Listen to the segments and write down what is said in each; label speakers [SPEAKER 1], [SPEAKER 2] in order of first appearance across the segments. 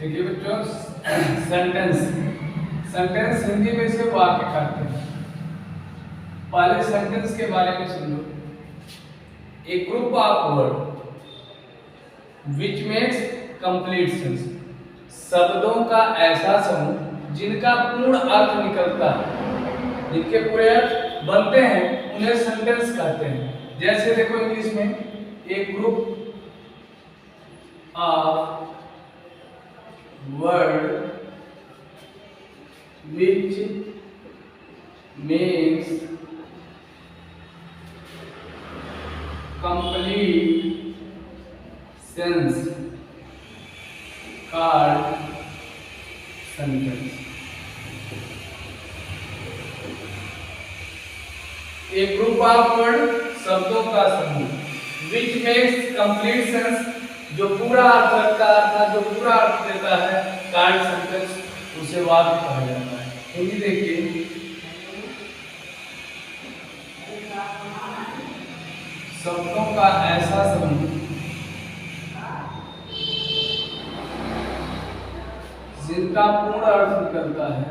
[SPEAKER 1] देखिए बच्चों, sentence sentence Hindi में से वाक्य कहते हैं। पहले सेंटेंस के बारे में सुन लो। A group of word which makes complete sense, शब्दों का ऐसा समूह जिनका पूर्ण अर्थ निकलता है, जिनके पूरे अर्थ बनते हैं, उन्हें सेंटेंस कहते हैं। जैसे देखो इंग्लिश में, a group of word which makes complete sense called sentence। एक ग्रुप ऑफ वर्ड, शब्दों का समूह, which makes complete sense, जो पूरा अर्थ रखता है, जो पूरा अर्थ देता है, called sentence, उसे वाक्य कहा जाता है। हिंदी देखिए, शब्दों का ऐसा समूह जिनका पूर्ण अर्थ निकलता है,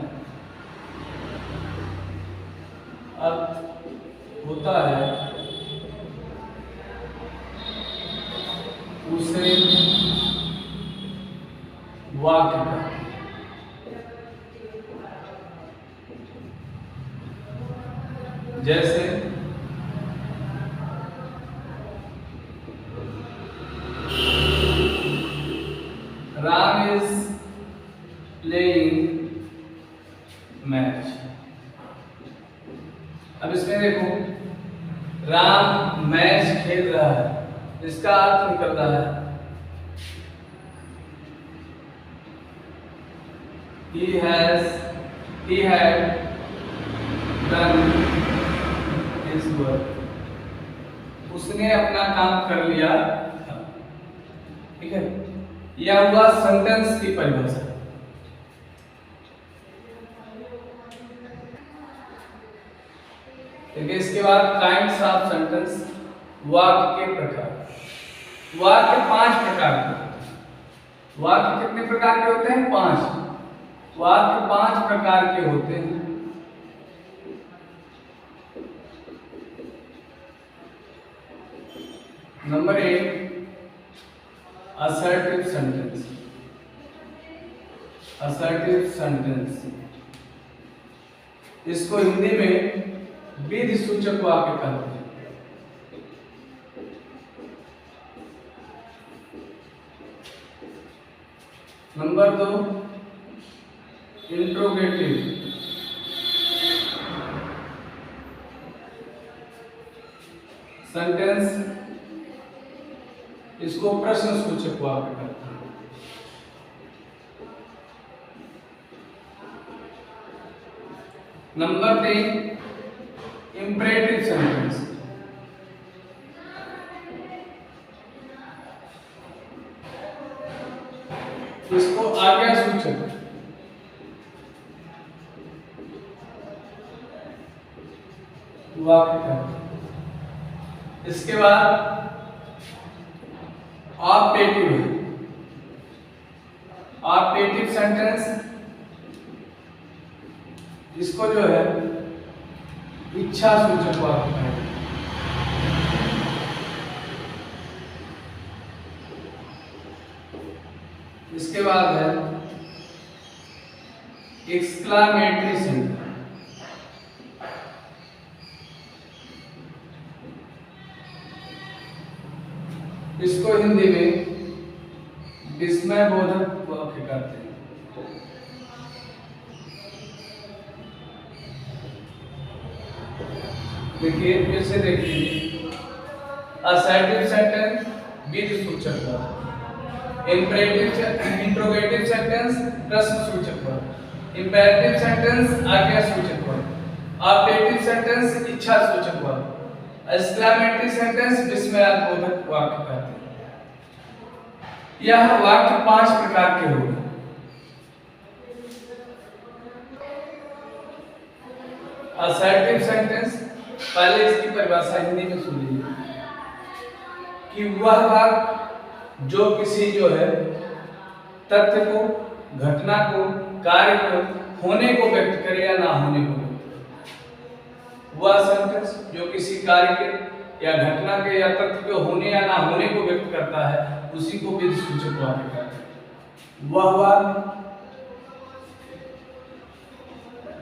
[SPEAKER 1] अर्थ होता है, उसे वाक्य कहते हैं। जैसे राम इज प्लेइंग मैच। अब इसमें देखो, राम मैच खेल रहा है, इसका अर्थ निकल रहा है he had done his work, उसने अपना काम कर लिया। ठीक है, यह हुआ सेंटेंस की परिभाषा। देखिए, इसके बाद काइंड्स ऑफ सेंटेंस, वाक्य के प्रकार। वाक्य 5 प्रकार के होते हैं। वाक्य कितने प्रकार के होते हैं? 5। वाक्य 5 प्रकार के होते हैं। Number 1, assertive sentence. Assertive sentence, इसको हिंदी में विधि सूचक वाक्य कहते हैं। नंबर 2, इंट्रोगेटिव सेंटेंस, इसको प्रश्न सूचक वाक्य कहते हैं। नंबर 3, इंपरेटिव सेंटेंस, इसको आज्ञा सूचक वाक्य कहते हैं। इसके बाद ऑप्टेटिव है। ऑप्टेटिव सेंटेंस, इसको जो है इच्छा सूचक वाक्य है। इसके बाद है एक्सक्लामेटरी सेंटेंस, इसको हिंदी में विस्मय बोधक वाक्य कहते हैं। देखिए, फिर से देखिए, असर्टिव सेंटेंस विधि सूचक वाक्य, इंट्रोगेटिव सेंटेंस प्रश्न सूचक वाक्य, इंपेरेटिव सेंटेंस आज्ञा सूचक वाक्य, ऑप्टेटिव सेंटेंस इच्छा सूचक वाक्य, एक्सक्लेमेटरी सेंटेंस विस्मयात्मक वाक्य कहते हैं। यह वाक्य 5 प्रकार के होंगे। असर्टिव सेंटेंस, पहले इसकी परिभाषा हिंदी में सुन लीजिए कि वह वाक्य जो किसी जो है तथ्य को, घटना को, कार्य को, होने को व्यक्त करे या ना होने को व्यक्त करे। वह सेंटेंस जो किसी कार्य के या घटना के या तथ्य के होने या ना होने को व्यक्त करता है उसी को विधि सूचक वाक्य कहते हैं। वह वाक्य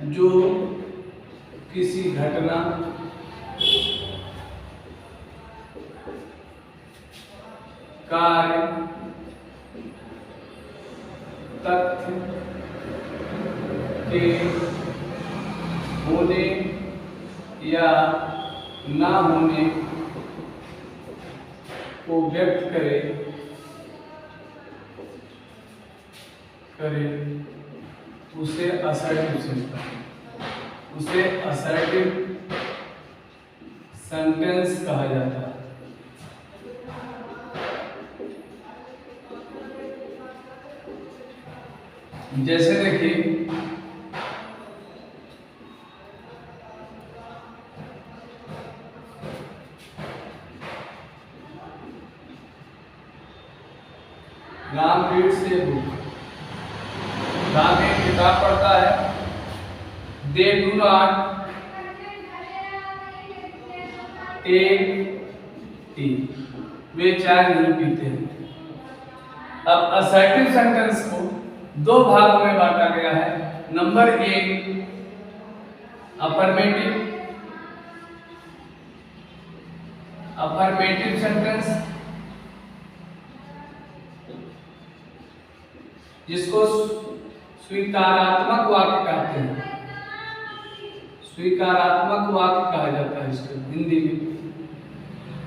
[SPEAKER 1] जो किसी घटना, कार्य, तथ्य के होने या ना होने को व्यक्त करे उसे असर्टिव सेंटेंस कहा जाता है। जैसे देखिए Ram reads a book, Ram एक किताब पढ़ता है। They do not take tea, वे चाय नहीं पीते हैं। अब असर्टिव सेंटेंस को दो भागों में बांटा गया है। नंबर एक अफर्मेटिव सेंटेंस, जिसको स्वीकारात्मक वाक्य कहते हैं, स्वीकारात्मक वाक्य कहा जाता है इसको हिंदी में।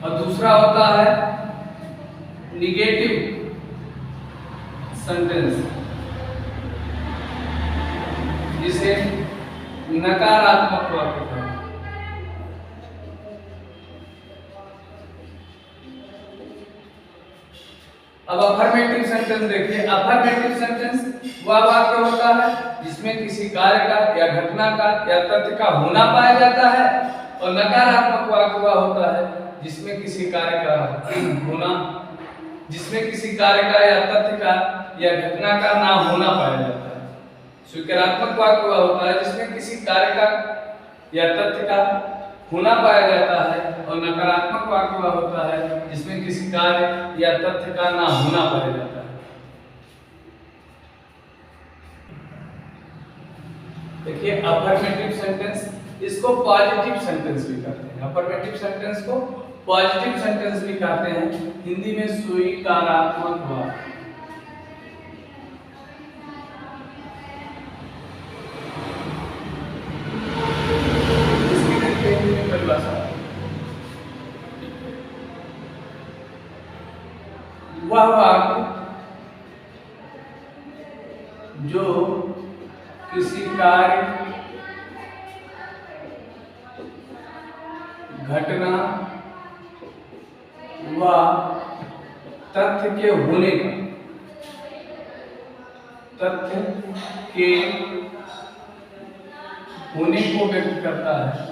[SPEAKER 1] और दूसरा होता है निगेटिव सेंटेंस, जिसे नकारात्मक वाक्य कहते हैं। अब अफर्मेटिव सेंटेंस देखिए। अफर्मेटिव सेंटेंस वह वाक्य होता है जिसमें किसी कार्य का या घटना का या तथ्य का होना पाया जाता है, और नकारात्मक वाक्य वह होता है जिसमें किसी कार्य का होना, जिसमें किसी कार्य का या तथ्य का या घटना का ना होना पाया जाता है। स्वीकारात्मक वाक्य वह होता है जिसमें किसी कार्य का या तथ्य का होना पाया जाता है, और नकारात्मक वाक्य वह होता है जिसमें किसी कार्य या तथ्य का ना होना पाया जाता है। देखिए अफर्मेटिव सेंटेंस, इसको पॉजिटिव सेंटेंस भी कहते हैं। अफर्मेटिव सेंटेंस को पॉजिटिव सेंटेंस भी कहते हैं, हिंदी में स्वीकारात्मक वाक्य। वह वाक्य जो किसी कार्य, घटना व तथ्य के होने का, तथ्य के होने को व्यक्त करता है,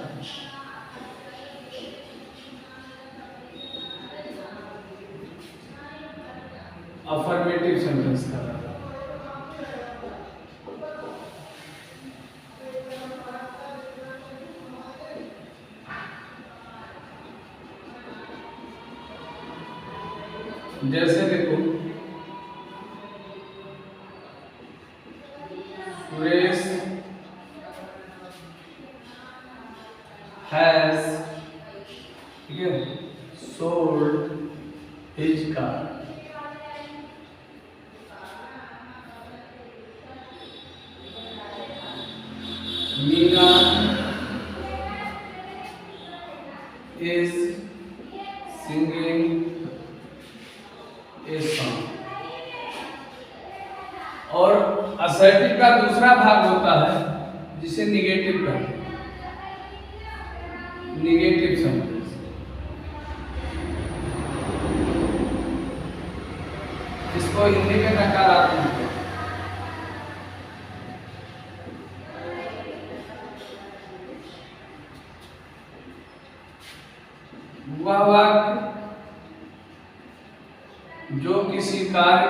[SPEAKER 1] अफर्मेटिव सेंटेंस का। जैसे देखो सुरेश हैज, ठीक है, sold his car. Meena is singing a song। और असर्टिव का दूसरा भाग होता है जिसे निगेटिव कहते हैं, निगेटिव सेंटेंस। इसको हिंदी में नकारात्मक। वह वाक्य जो किसी कार्य,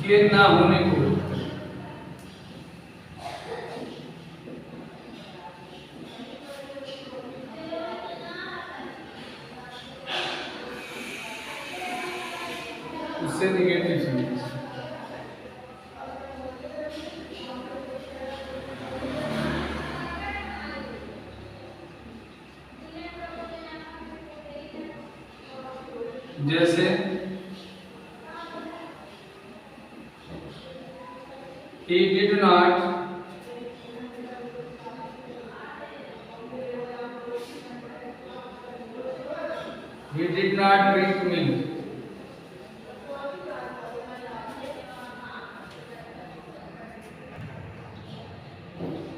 [SPEAKER 1] के ना होने को उससे निगेटिव सेंटेंस। जैसे he did not drink milk।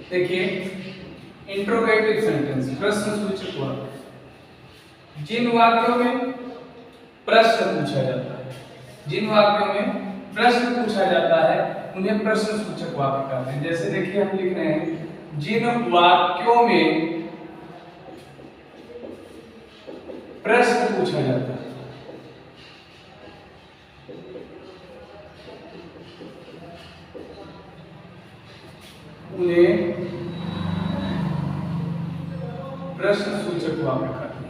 [SPEAKER 1] देखिए इंट्रोगेटिव सेंटेंस, प्रश्नसूचक वाक्य। जिन वाक्यों में प्रश्न पूछा जाता है, जिन वाक्यों में प्रश्न पूछा जाता है उन्हें प्रश्नसूचक वाक्य कहते हैं। जैसे देखिए हम लिख रहे हैं जिन वाक्यों में प्रश्न पूछा जाता है उन्हें प्रश्नसूचक वाक्य कहते हैं।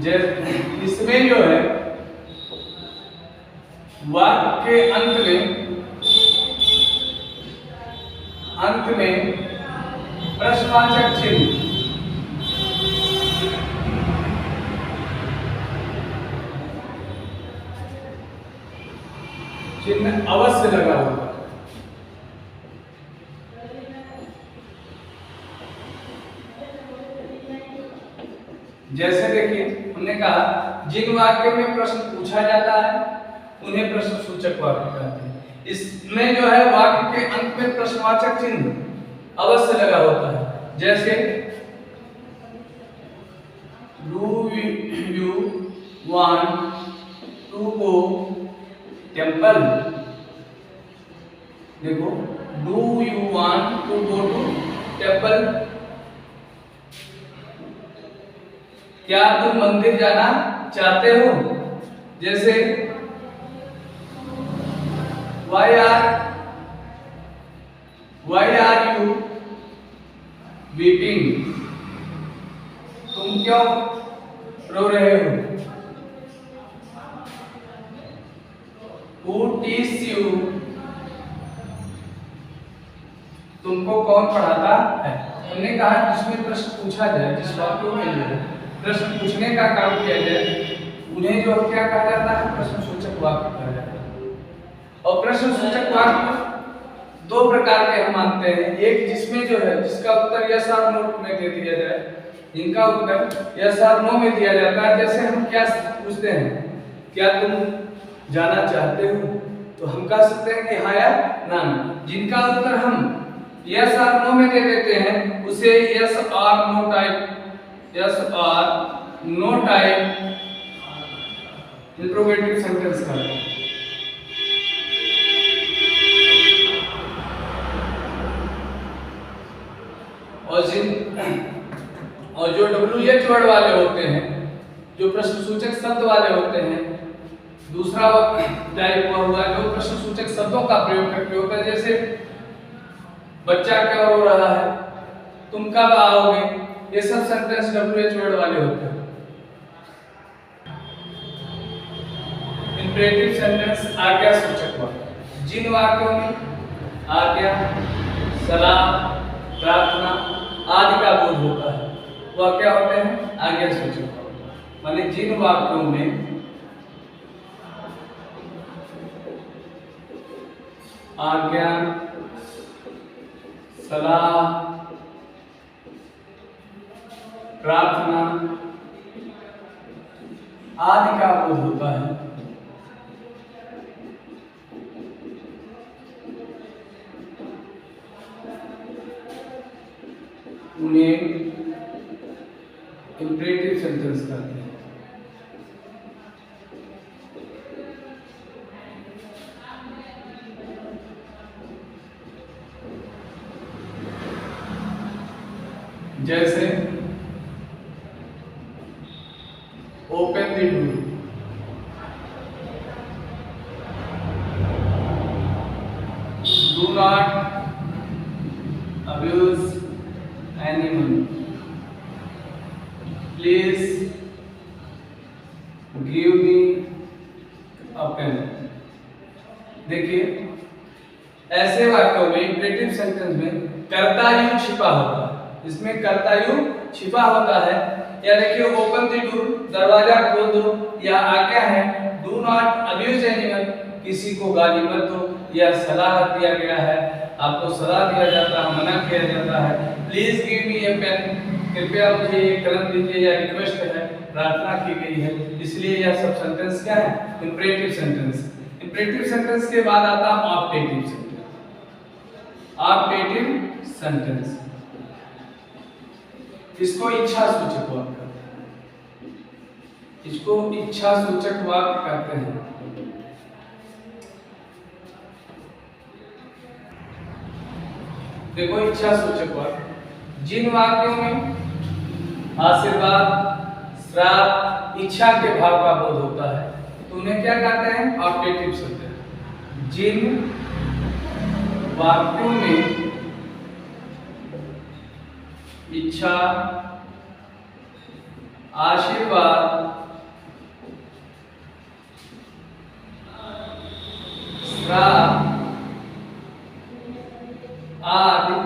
[SPEAKER 1] जैसे इसमें जो है वाक्य के अंत में प्रश्नवाचक चिन्ह अवश्य लगा होगा। जैसे देखिए हमने कहा जिन वाक्यों में प्रश्न पूछा जाता है उन्हें प्रश्नसूचक वाक्य कहते हैं। इसमें जो है वाक्य के अंत में प्रश्नवाचक चिन्ह अवश्य लगा होता है। जैसे do you want to go temple. देखो do you want to go to temple, क्या तुम मंदिर जाना चाहते हो। जैसे why are you weeping, तुम क्यों रो रहे हो। who teaches you, तुमको कौन पढ़ाता है। हमने कहा जिसमें प्रश्न पूछा जाए, जिस वाक्यों में जो प्रश्न पूछने का काम किया जाए उन्हें जो क्या कहा जाता है, प्रश्नसूचक वाक्य कहा जाता है। और प्रश्नसूचक वाक्य दो प्रकार के हम मानते हैं। एक जिसमें जो है जिसका उत्तर यस और नो में दे दिया जाए, इनका उत्तर यस और नो में दिया जाता है। जैसे हम क्या पूछते हैं, क्या तुम जाना चाहते हो, तो हम कह सकते हैं कि हाँ या ना। जिनका उत्तर हम यस और नो में दे देते हैं उसे यस और नो टाइप इंट्रोगेटिव सेंटेंस कहते हैं। और जो WH वर्ड वाले होते हैं, जो प्रश्नसूचक शब्द वाले होते हैं, दूसरा टाइप हुआ जो प्रश्नसूचक शब्दों का प्रयोग करके होता है। जैसे बच्चा क्या रो रहा है, तुम कब आओगे, ये सब सेंटेंस WH वर्ड वाले होते हैं। इंपरेटिव सेंटेंस आज्ञा सूचक वाक्य। जिन वाक्यों में आज्ञा, सलाह, प्रार्थना आदि का बोध होता है वह क्या होते हैं, आज्ञा सूचक वाक्य। माने जिन वाक्यों में आज्ञा, सलाह, प्रार्थना आदि का बोध होता है उन्हें इंपरेटिव सेंटेंस कहते हैं। जैसे open the door, do not abuse anyone, please give me a pen। देखिए ऐसे वाक्यों में इंपरेटिव सेंटेंस में कर्ता यू छिपा होता है, इसमें कर्ता यू छिपा होता है। या देखिए ओपन द डोर, दरवाजा खोल दो, या आज्ञा है डू नॉट अब्यूज एनीवन, किसी को गाली मत दो, या सलाह दिया गया है, आपको सलाह दिया जाता है, मना किया जाता है। Please give me a pen, कृपया मुझे एक कलम दीजिए, या रिक्वेस्ट है, प्रार्थना की गई है। इसलिए यह सब सेंटेंस क्या है? Imperative sentence. इंपरेटिव सेंटेंस के बाद आता है ऑप्टेटिव सेंटेंस। ऑप्टेटिव सेंटेंस इसको इच्छा सूचक वाक्य कहते हैं, इसको इच्छा सूचक वाक्य कहते हैं। देखो इच्छा सूचक वाक्य, जिन वाक्यों में आशीर्वाद, श्राप, इच्छा के भाव का बोध होता है तो उन्हें क्या कहते हैं? Optative sentence. जिन वाक्यों में इच्छा, आशीर्वाद, श्राप आदि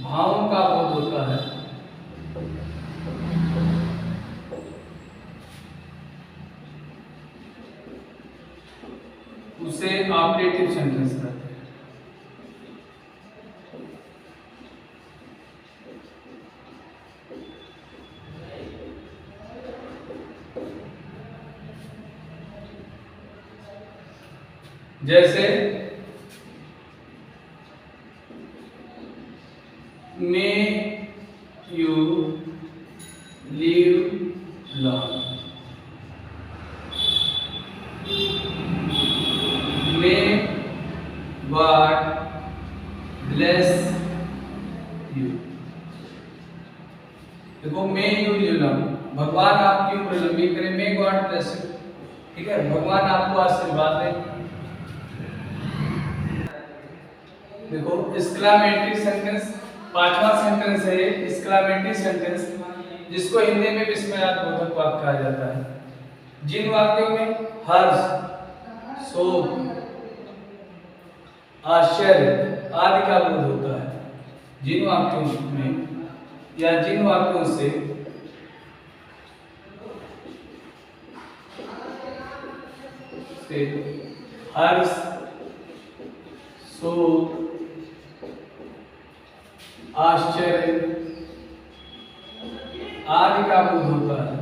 [SPEAKER 1] भावों का बोध होता है उसे ऑप्टेटिव सेंटेंस कहते हैं। जैसे may you live long, may God bless you। देखो may you live long, भगवान आपकी उम्र लंबी करे, may God bless you, ठीक है, भगवान आपको आशीर्वाद दे। देखो एक्सक्लेमेटरी सेंटेंस, पांचवा सेंटेंस है एक्सक्लेमेटरी सेंटेंस, जिसको हिंदी में विस्मयात्मक वाक्य कहा जाता है। जिन वाक्यों में हर्ष, शोक, आश्चर्य आदि का बोध होता है, जिन वाक्यों में या जिन वाक्यों से हर्ष, शोक, आश्चर्य आदि का बोध होता है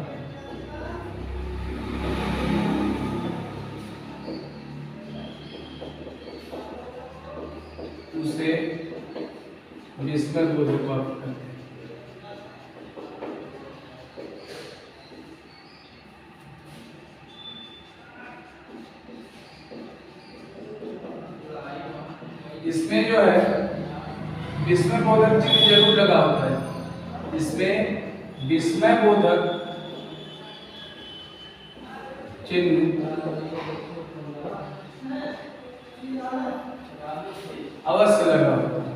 [SPEAKER 1] उसे विस्मयबोधक वाक्य कहते हैं। इसमें जो है विस्मयबोधक चिन्ह जरूर लगा होता है, इसमें विस्मयबोधक चिन्ह अवश्य लगा होता है।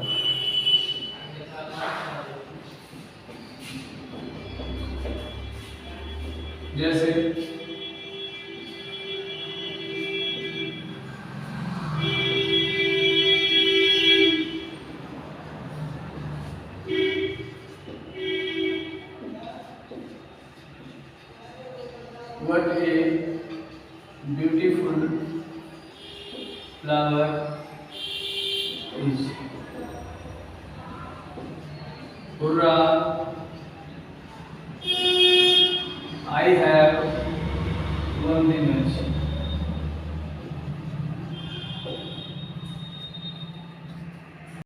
[SPEAKER 1] जैसे what a beautiful flower is, hurrah